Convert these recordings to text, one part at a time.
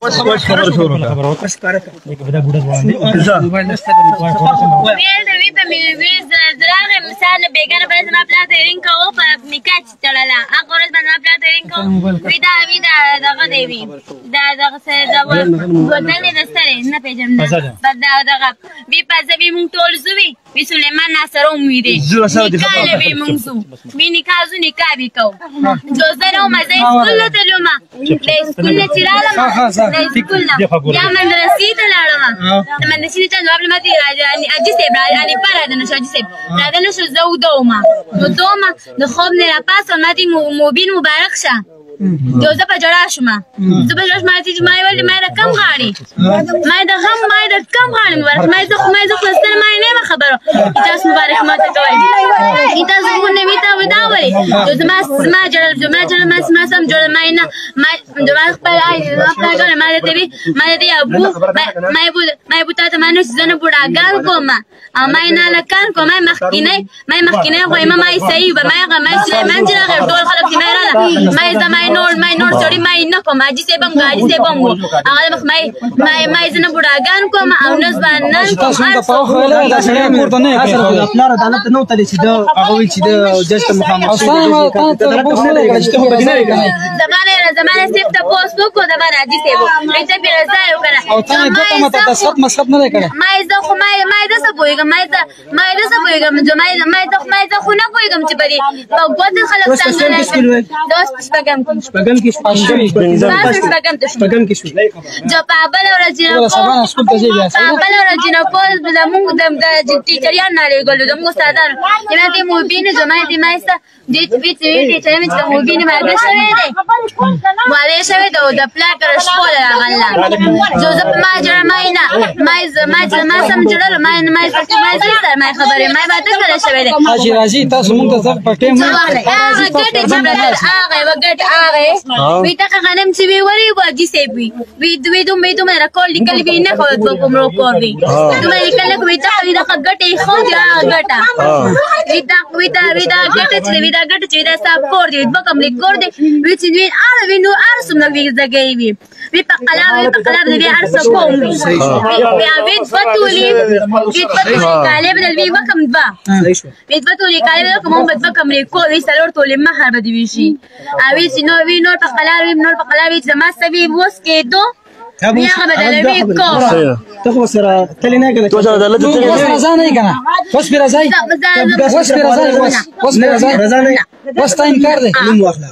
وش خبر شروع خبر وش كارك بدا بودا واني موبایل نشته وی په وی زراغه مثال بیگانه باید ما پلا تیرین کو په نکاح چلاله هغه ورځ باندې ما پلا تیرین کو وی دا دغه دی وی دا دغه څه دا ودل نه ستاره نه پیژم نه دا دغه وی په ځوی مونږ ټول زوی وی سليمان ناصر امي دي نکاح وی مونږ زو وی نکاح زو نکاح وی کو جو زره ما زي سکول ته لوما د سکول نه چلاله ما د سکول نه یا مدرسې ته لاړم مدرسې ته جواب لمتي راځي اجي سیب راځي پر راځي نشو اجي سیب راځي نشو زو دوما نو دوما د خوب نه را پاسه ماتي موبین مبارک شه جو زه په جړا شوم زه په جړا شوم چې ما ولې ما د کم غاړي ما د غم ما د کم غاړي مبارک ما زه خو ستر ما نه خبره تاسو مبارک ما ته کوي تاسو مونږ نه ویتا ودا وای جو ما جړل ما سم جوړ ما د ما خپل آی ما ته وی ما ته ابو ما ابو ته ما نه زنه بوډاګان کوم ما نه لکان کوم ما مخکینه خو ما صحیح و ما سليمان چې غیر ټول خلک دې ما ما نور سړی ما نه کوم اجي سبم غاجي سبم هغه مخ ما زنه بوډاګان کوم او نسبان نه تاسو د پاو خله دا سړی ورته نه کوي خپل عدالت نو تل چې دا هغه چې دا جست محمد اصلا ته بوس نه لګی چې ته بدینه کوي زمانه سیب ته پوسټ کو دا باندې سیبو ته په رضای وکړه او ته دغه مته د سب مصب نه کړه ما زه خو ما د څه پويګم ما د څه پويګم ما زه خو نه پويګم چې بری په ګوت خلک څنګه دوست شپږم کې شپږم کې شو جو پابل ورځینه کول زموږ د ټیچریان نه لګول زموږ استادان یمه دې موبینه زمای دې مایسته دې چې چې موبینه ما ده شوی دی واره شوی د پلاکر شپول راغلا جو زپ ما جره ما سم جړل ما سره ما خبره ما باندې کړه شوی دی حاجی راځي تاسو مونږ ته ځک پټه مو هغه ګټه چې هغه وی تا غنم چې وی وری وځي سی وی دوم راکول لیکل وی نه خو کوم رو کو وی دوم لیکل وی تا وی دا ګټه خو دا ګټه وی دا ګټه چې دا صاحب کور دی بکم لیک کور دی وی چې وی وی نو ارسم نو وی زګی وی په قلم دی ارسم کوم وی فتولي کالب دی بکم با وی فتولي کالب کوم بکم لیک کو وی سلور تولې مہر بدی وی شي اوی چې نو وی نور په قلم زما سوي وس کېدو بیا بدلوي کو ته خو سره تللی نه کړه ته عدالت ته رضا نه کنه وس پر رضا رضا نه وس تا انکار دی نو واخلا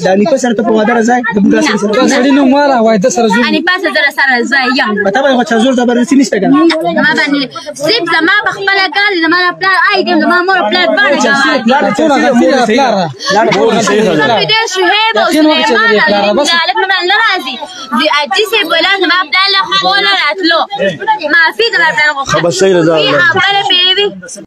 دا نیکه سره ته په وادر رضا د بوډا سره سړی نو مالا وای د سره زور اني پاسه در سره رضا یم پتا به چې زور زبردستی نشته کنه ما باندې سیب زما بخپل کال زما پلان آی دې زما مور پلان باندې پلان ټول غفیر پلان دې شهيد او سليمان مالک نه راځي دي اجي سي بلان ما پلان له خو نه راتلو ما في زما پلان خو خبر شي رضا الله